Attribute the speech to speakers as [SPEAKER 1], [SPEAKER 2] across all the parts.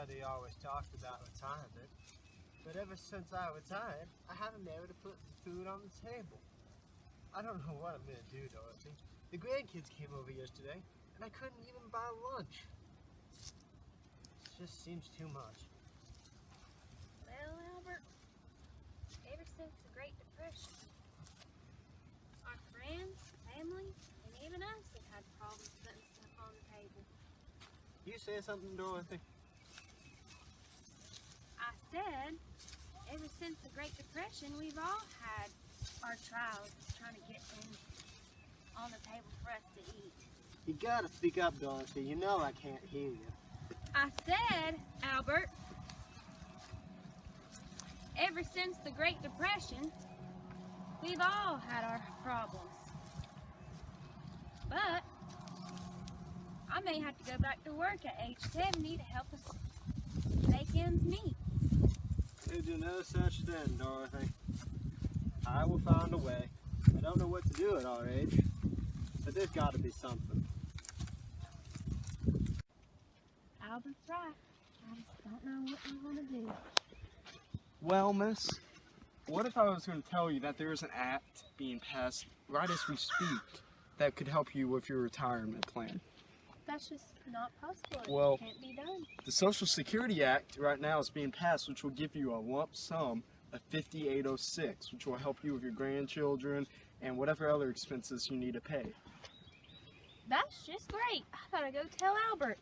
[SPEAKER 1] Daddy always talked about retirement, but ever since I retired, I haven't been able to put food on the table. I don't know what I'm going to do, Dorothy. The grandkids came over yesterday, and I couldn't even buy lunch. It just seems too much.
[SPEAKER 2] Well, Albert, ever since the Great Depression, our friends, family, and even us have had problems putting stuff on the table.
[SPEAKER 1] You say something, Dorothy?
[SPEAKER 2] I said, ever since the Great Depression, we've all had our trials trying to get things on the table for us to eat.
[SPEAKER 1] You gotta speak up, Dorothy. You know I can't hear you.
[SPEAKER 2] I said, Albert, ever since the Great Depression, we've all had our problems. But I may have to go back to work at age 70 to help us make ends meet.
[SPEAKER 1] You do no such thing, Dorothy. I will find a way. I don't know what to do at our age, but there's got to be something.
[SPEAKER 2] Albert's right. I just don't know what we want to do.
[SPEAKER 3] Well, miss, what if I was going to tell you that there is an act being passed right as we speak that could help you with your retirement plan?
[SPEAKER 2] That's just not possible.
[SPEAKER 3] Well,
[SPEAKER 2] It can't be done.
[SPEAKER 3] The Social Security Act right now is being passed, which will give you a lump sum of $5,806, which will help you with your grandchildren and whatever other expenses you need to pay.
[SPEAKER 2] That's just great. I gotta go tell Albert.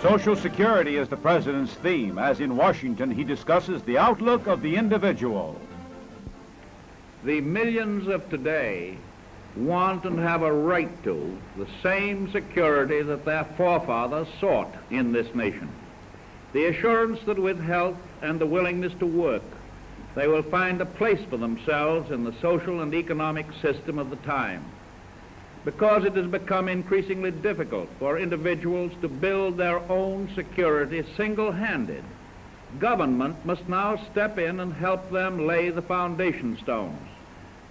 [SPEAKER 4] Social Security is the president's theme, as in Washington he discusses the outlook of the individual.
[SPEAKER 5] The millions of today want and have a right to the same security that their forefathers sought in this nation. The assurance that with health and the willingness to work, they will find a place for themselves in the social and economic system of the time. Because it has become increasingly difficult for individuals to build their own security single-handed, government must now step in and help them lay the foundation stones,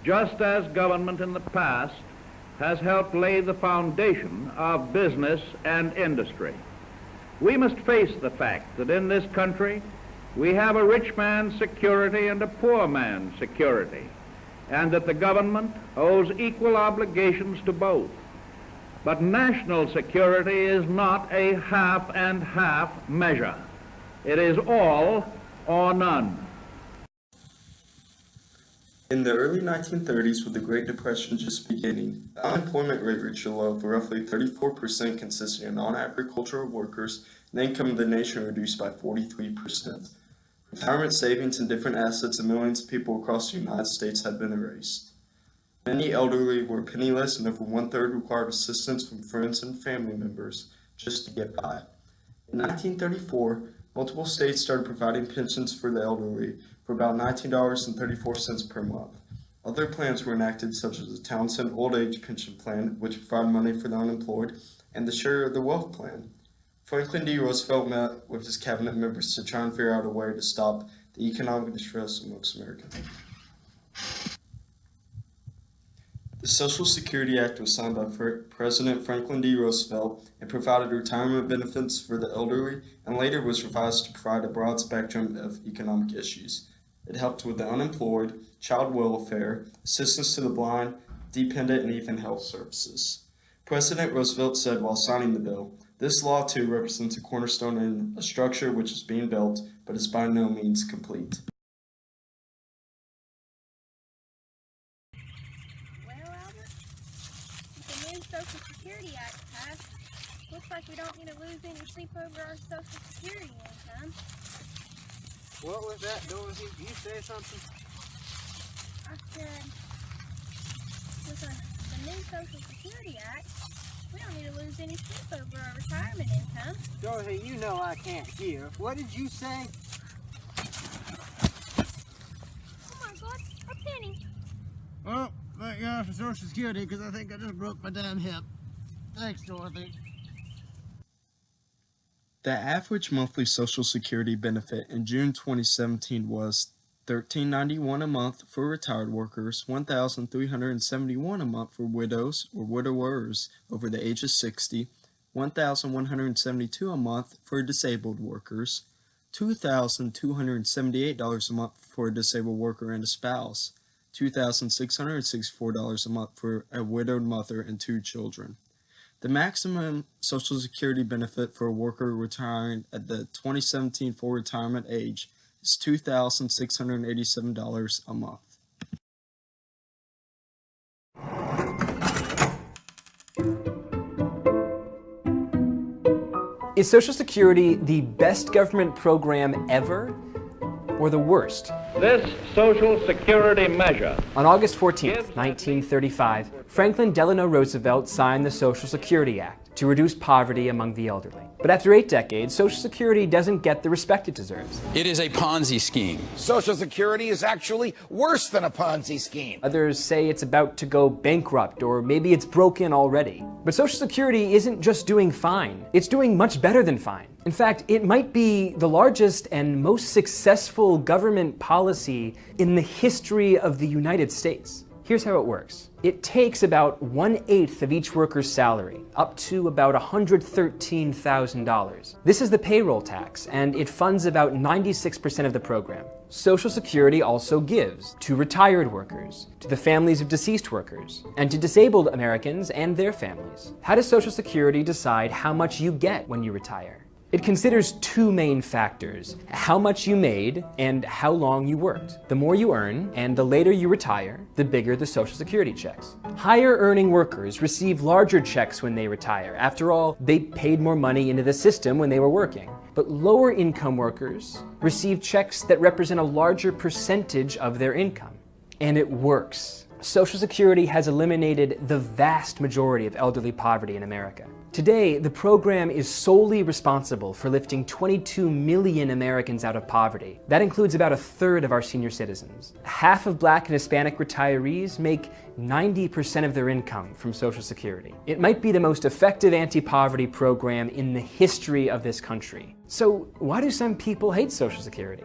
[SPEAKER 5] just as government in the past has helped lay the foundation of business and industry. We must face the fact that in this country we have a rich man's security and a poor man's security, and that the government owes equal obligations to both. But national security is not a half and half measure. It is all or none.
[SPEAKER 6] In the early 1930s, with the Great Depression just beginning, the unemployment rate reached a low of roughly 34%, consisting of non-agricultural workers, and the income of the nation reduced by 43%. Retirement savings and different assets of millions of people across the United States had been erased. Many elderly were penniless, and over one-third required assistance from friends and family members just to get by. In 1934, multiple states started providing pensions for the elderly for about $19.34 per month. Other plans were enacted, such as the Townsend Old Age Pension Plan, which provided money for the unemployed, and the Share of the Wealth Plan. Franklin D. Roosevelt met with his cabinet members to try and figure out a way to stop the economic distress amongst Americans. The Social Security Act was signed by President Franklin D. Roosevelt and provided retirement benefits for the elderly, and later was revised to provide a broad spectrum of economic issues. It helped with the unemployed, child welfare, assistance to the blind, dependent, and even health services. President Roosevelt said while signing the bill, "This law too represents a cornerstone in a structure which is being built, but is by no means complete."
[SPEAKER 2] Well, Albert, with the new Social Security Act passed, looks like we don't need to lose any sleep over our Social Security income.
[SPEAKER 1] What was that, Dorothy? Did you say something?
[SPEAKER 2] I said, with the new Social Security Act, we don't need to lose any sleep over our retirement income.
[SPEAKER 1] Dorothy, you know I can't hear. What did you say?
[SPEAKER 2] Oh my God, a penny.
[SPEAKER 1] Well, thank God for Social Security, because I think I just broke my damn hip. Thanks, Dorothy. The average monthly Social Security benefit in June 2017 was
[SPEAKER 6] $1,391 a month for retired workers, $1,371 a month for widows or widowers over the age of 60, $1,172 a month for disabled workers, $2,278 a month for a disabled worker and a spouse, $2,664 a month for a widowed mother and 2 children. The maximum Social Security benefit for a worker retiring at the 2017 full retirement age is $2,687 a month.
[SPEAKER 7] Is Social Security the best government program ever, or the worst?
[SPEAKER 5] This Social Security measure.
[SPEAKER 7] On August 14, 1935, Franklin Delano Roosevelt signed the Social Security Act to reduce poverty among the elderly. But after 8 decades, Social Security doesn't get the respect it deserves.
[SPEAKER 8] It is a Ponzi scheme.
[SPEAKER 9] Social Security is actually worse than a Ponzi scheme.
[SPEAKER 7] Others say it's about to go bankrupt, or maybe it's broken already. But Social Security isn't just doing fine, it's doing much better than fine. In fact, it might be the largest and most successful government policy in the history of the United States. Here's how it works. It takes about 1/8 of each worker's salary, up to about $113,000. This is the payroll tax, and it funds about 96% of the program. Social Security also gives to retired workers, to the families of deceased workers, and to disabled Americans and their families. How does Social Security decide how much you get when you retire? It considers 2 main factors: how much you made and how long you worked. The more you earn and the later you retire, the bigger the Social Security checks. Higher earning workers receive larger checks when they retire. After all, they paid more money into the system when they were working. But lower income workers receive checks that represent a larger percentage of their income. And it works. Social Security has eliminated the vast majority of elderly poverty in America. Today, the program is solely responsible for lifting 22 million Americans out of poverty. That includes about 1/3 of our senior citizens. Half of Black and Hispanic retirees make 90% of their income from Social Security. It might be the most effective anti-poverty program in the history of this country. So why do some people hate Social Security?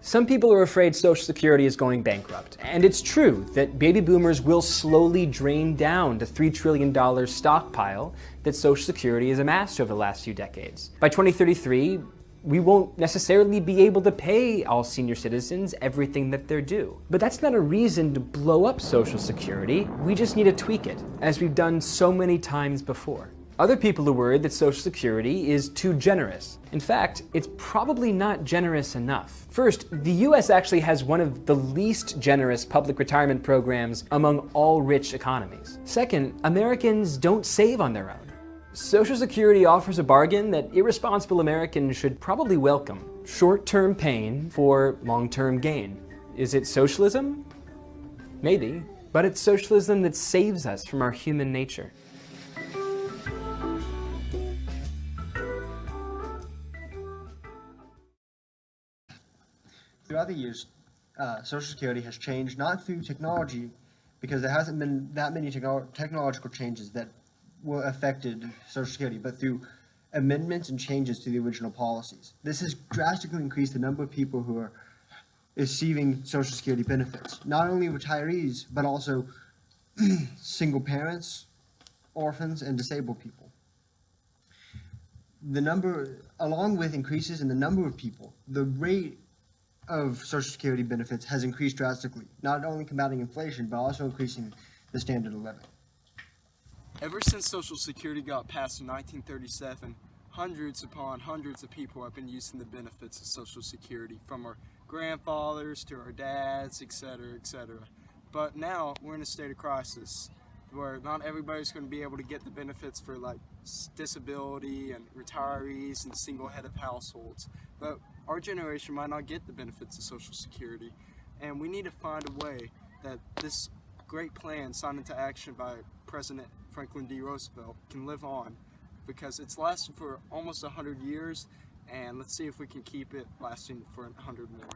[SPEAKER 7] Some people are afraid Social Security is going bankrupt, and it's true that baby boomers will slowly drain down the $3 trillion stockpile that Social Security has amassed over the last few decades. By 2033, we won't necessarily be able to pay all senior citizens everything that they're due. But that's not a reason to blow up Social Security. We just need to tweak it, as we've done so many times before. Other people are worried that Social Security is too generous. In fact, it's probably not generous enough. First, the US actually has one of the least generous public retirement programs among all rich economies. Second, Americans don't save on their own. Social Security offers a bargain that irresponsible Americans should probably welcome: short-term pain for long-term gain. Is it socialism? Maybe, but it's socialism that saves us from our human nature.
[SPEAKER 1] Throughout the years, Social Security has changed, not through technology, because there hasn't been that many technological changes that were affected Social Security, but through amendments and changes to the original policies. This has drastically increased the number of people who are receiving Social Security benefits. Not only retirees, but also single parents, orphans, and disabled people. Along with increases in the number of people, the rate of Social Security benefits has increased drastically, not only combating inflation, but also increasing the standard of living.
[SPEAKER 3] Ever since Social Security got passed in 1937, hundreds upon hundreds of people have been using the benefits of Social Security, from our grandfathers to our dads, etc., etc. But now we're in a state of crisis where not everybody's going to be able to get the benefits for like disability and retirees and single head of households. But our generation might not get the benefits of Social Security, and we need to find a way that this great plan signed into action by President Franklin D. Roosevelt can live on, because it's lasted for almost 100 years, and let's see if we can keep it lasting for 100 more.